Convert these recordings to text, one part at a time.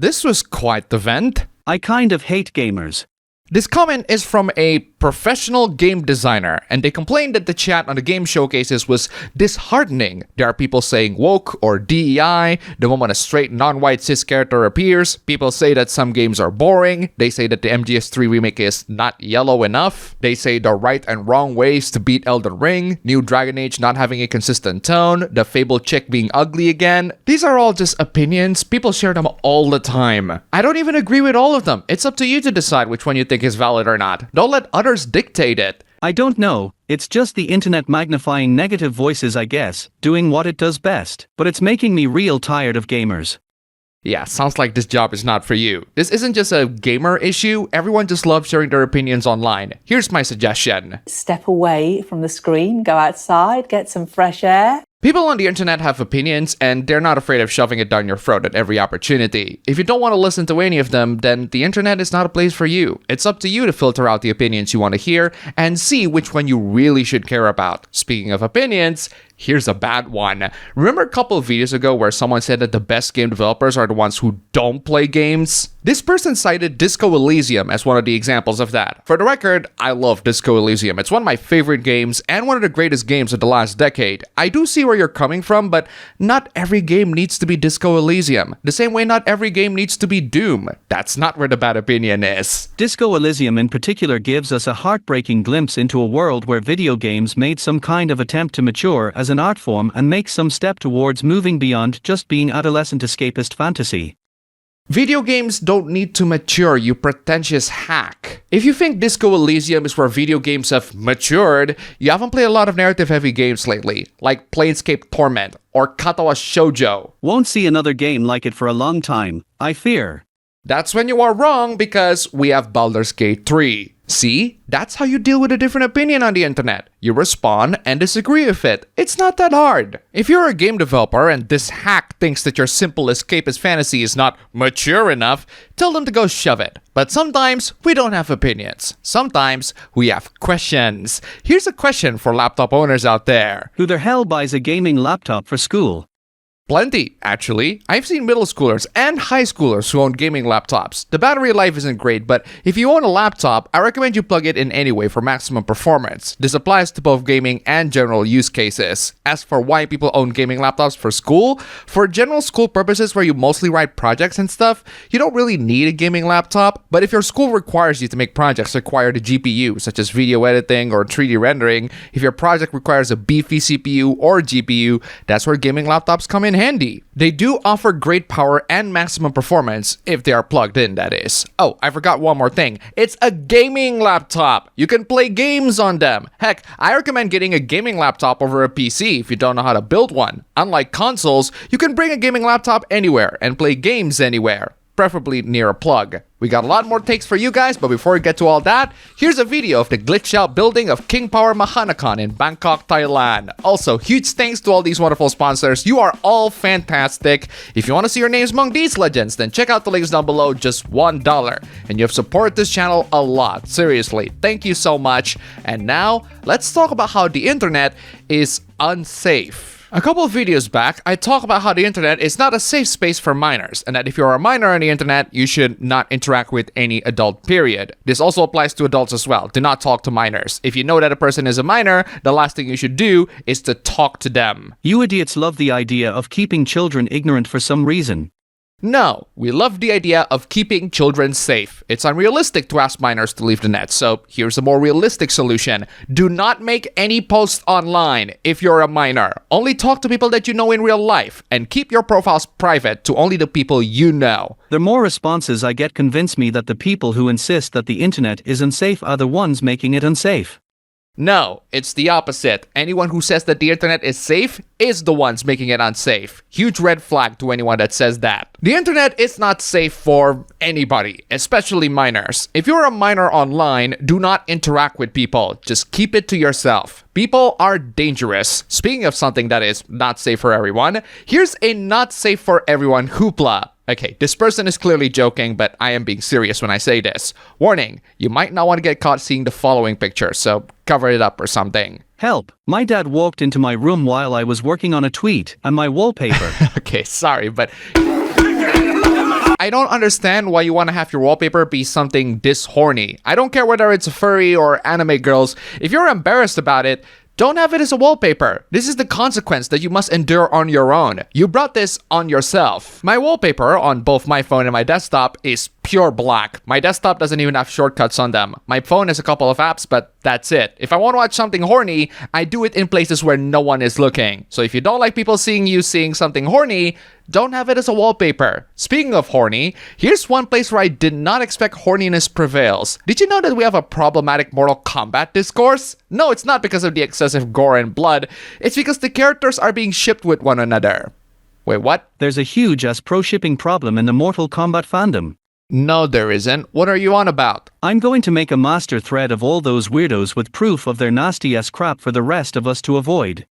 this was quite the vent. I kind of hate gamers. This comment is from a professional game designer, and they complained that the chat on the game showcases was disheartening. There are people saying woke or DEI the moment a straight non-white cis character appears. People say that some games are boring. They say that the MGS3 remake is not yellow enough. They say the right and wrong ways to beat Elden Ring, New Dragon Age not having a consistent tone, the fabled chick being ugly again. These are all just opinions. People share them all the time. I don't even agree with all of them. It's up to you to decide which one you think is valid or not. Don't let others dictate it. I don't know, it's just the internet magnifying negative voices, I guess, doing what it does best. But it's making me real tired of gamers. Yeah, sounds like this job is not for you. This isn't just a gamer issue. Everyone just loves sharing their opinions online. Here's my suggestion. Step away from the screen, go outside, get some fresh air. People on the internet have opinions, and they're not afraid of shoving it down your throat at every opportunity. If you don't want to listen to any of them, then the internet is not a place for you. It's up to you to filter out the opinions you want to hear and see which one you really should care about. Speaking of opinions, here's a bad one. Remember a couple of videos ago where someone said that the best game developers are the ones who don't play games? This person cited Disco Elysium as one of the examples of that. For the record, I love Disco Elysium. It's one of my favorite games and one of the greatest games of the last decade. I do see where you're coming from, but not every game needs to be Disco Elysium. The same way not every game needs to be Doom. That's not where the bad opinion is. Disco Elysium in particular gives us a heartbreaking glimpse into a world where video games made some kind of attempt to mature as an art form and make some step towards moving beyond just being adolescent escapist fantasy. Video games don't need to mature, you pretentious hack. If you think Disco Elysium is where video games have matured, you haven't played a lot of narrative-heavy games lately, like Planescape Torment or Katawa Shoujo. Won't see another game like it for a long time, I fear. That's when you are wrong, because we have Baldur's Gate 3. See? That's how you deal with a different opinion on the internet. You respond and disagree with it. It's not that hard. If you're a game developer and this hack thinks that your simple escapist fantasy is not mature enough, tell them to go shove it. But sometimes we don't have opinions. Sometimes we have questions. Here's a question for laptop owners out there. Who the hell buys a gaming laptop for school? Plenty, actually. I've seen middle schoolers and high schoolers who own gaming laptops. The battery life isn't great, but if you own a laptop, I recommend you plug it in anyway for maximum performance. This applies to both gaming and general use cases. As for why people own gaming laptops for school, for general school purposes where you mostly write projects and stuff, you don't really need a gaming laptop. But if your school requires you to make projects that require the GPU, such as video editing or 3D rendering, if your project requires a beefy CPU or GPU, that's where gaming laptops come in handy. They do offer great power and maximum performance if they are plugged in, that is. Oh, I forgot one more thing. It's a gaming laptop. You can play games on them. Heck, I recommend getting a gaming laptop over a PC if you don't know how to build one. Unlike consoles, you can bring a gaming laptop anywhere and play games anywhere, preferably near a plug. We got a lot more takes for you guys, but before we get to all that, here's a video of the glitched out building of King Power Mahanakan in Bangkok, Thailand. Also, huge thanks to all these wonderful sponsors. You are all fantastic. If you want to see your names among these legends, then check out the links down below, just $1. And you have supported this channel a lot. Seriously, thank you so much. And now, let's talk about how the internet is unsafe. A couple of videos back, I talked about how the internet is not a safe space for minors, and that if you're a minor on the internet, you should not interact with any adult, period. This also applies to adults as well. Do not talk to minors. If you know that a person is a minor, the last thing you should do is to talk to them. You idiots love the idea of keeping children ignorant for some reason. No, we love the idea of keeping children safe. It's unrealistic to ask minors to leave the net, so here's a more realistic solution. Do not make any posts online if you're a minor. Only talk to people that you know in real life, and keep your profiles private to only the people you know. The more responses I get convince me that the people who insist that the internet is unsafe are the ones making it unsafe. No, it's the opposite. Anyone who says that the internet is safe is the ones making it unsafe. Huge red flag to anyone that says that. The internet is not safe for anybody, especially minors. If you're a minor online, do not interact with people. Just keep it to yourself. People are dangerous. Speaking of something that is not safe for everyone, here's a not safe for everyone hoopla. Okay, this person is clearly joking, but I am being serious when I say this. Warning, you might not want to get caught seeing the following picture, so cover it up or something. Help! My dad walked into my room while I was working on a tweet, and my wallpaper. Okay, sorry, but... I don't understand why you want to have your wallpaper be something this horny. I don't care whether it's furry or anime girls. If you're embarrassed about it, don't have it as a wallpaper. This is the consequence that you must endure on your own. You brought this on yourself. My wallpaper on both my phone and my desktop is pure black. My desktop doesn't even have shortcuts on them. My phone has a couple of apps, but that's it. If I want to watch something horny, I do it in places where no one is looking. So if you don't like people seeing you seeing something horny, don't have it as a wallpaper. Speaking of horny, here's one place where I did not expect horniness prevails. Did you know that we have a problematic Mortal Kombat discourse? No, it's not because of the excessive gore and blood. It's because the characters are being shipped with one another. Wait, what? There's a huge pro-shipping problem in the Mortal Kombat fandom. No, there isn't. What are you on about? I'm going to make a master thread of all those weirdos with proof of their nasty-ass crap for the rest of us to avoid.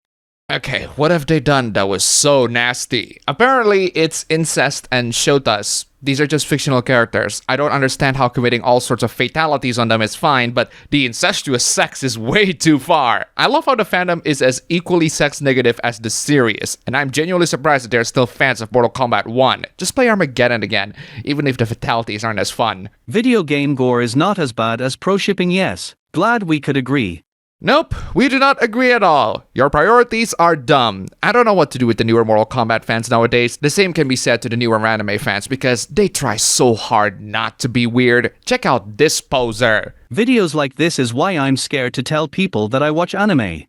Okay, what have they done that was so nasty? Apparently, it's incest and shotas. These are just fictional characters. I don't understand how committing all sorts of fatalities on them is fine, but the incestuous sex is way too far. I love how the fandom is as equally sex negative as the series, and I'm genuinely surprised that there are still fans of Mortal Kombat 1. Just play Armageddon again, even if the fatalities aren't as fun. Video game gore is not as bad as pro-shipping, yes. Glad we could agree. Nope, we do not agree at all. Your priorities are dumb. I don't know what to do with the newer Mortal Kombat fans nowadays. The same can be said to the newer anime fans because they try so hard not to be weird. Check out this poser. Videos like this is why I'm scared to tell people that I watch anime.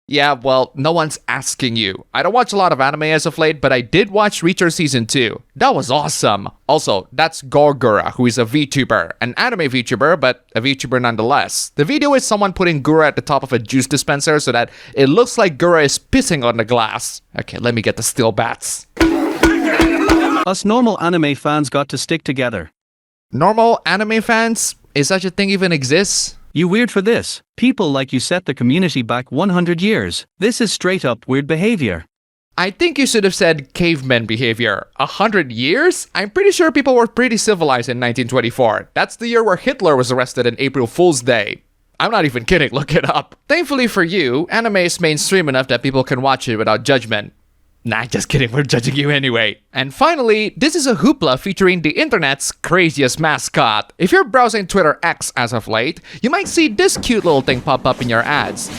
Yeah, well, no one's asking you. I don't watch a lot of anime as of late, but I did watch Reacher Season 2. That was awesome. Also, that's Gorgura, who is a VTuber. An anime VTuber, but a VTuber nonetheless. The video is someone putting Gura at the top of a juice dispenser so that it looks like Gura is pissing on the glass. Okay, let me get the still bats. Us normal anime fans got to stick together. Normal anime fans? Is such a thing even exists? You weird for this. People like you set the community back 100 years. This is straight up weird behavior. I think you should have said caveman behavior. 100 years? I'm pretty sure people were pretty civilized in 1924. That's the year where Hitler was arrested on April Fool's Day. I'm not even kidding, look it up. Thankfully for you, anime is mainstream enough that people can watch it without judgment. Nah, just kidding, we're judging you anyway. And finally, this is a hoopla featuring the internet's craziest mascot. If you're browsing Twitter X as of late, you might see this cute little thing pop up in your ads.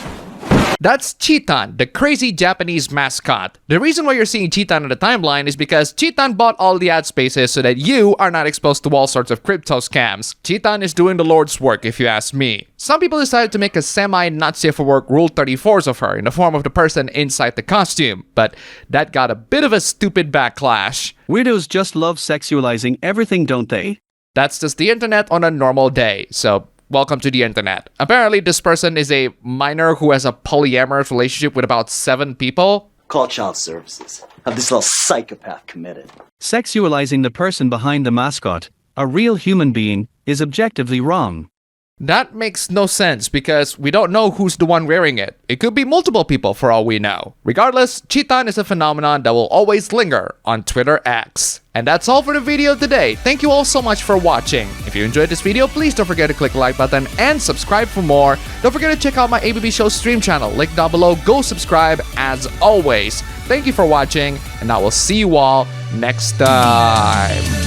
That's Chiitan, the crazy Japanese mascot. The reason why you're seeing Chiitan on the timeline is because Chiitan bought all the ad spaces so that you are not exposed to all sorts of crypto scams. Chiitan is doing the Lord's work if you ask me. Some people decided to make a semi-not safe for work Rule 34s of her in the form of the person inside the costume, but that got a bit of a stupid backlash. Weirdos just love sexualizing everything, don't they? That's just the internet on a normal day, so welcome to the internet. Apparently, this person is a minor who has a polyamorous relationship with about 7 people. Call child services. Have this little psychopath committed. Sexualizing the person behind the mascot, a real human being, is objectively wrong. That makes no sense because we don't know who's the one wearing it. It could be multiple people for all we know. Regardless, Chiitan is a phenomenon that will always linger on Twitter X. And that's all for the video today. Thank you all so much for watching. If you enjoyed this video, please don't forget to click the like button and subscribe for more. Don't forget to check out my ABB Show stream channel, link down below. Go subscribe as always. Thank you for watching, and I will see you all next time.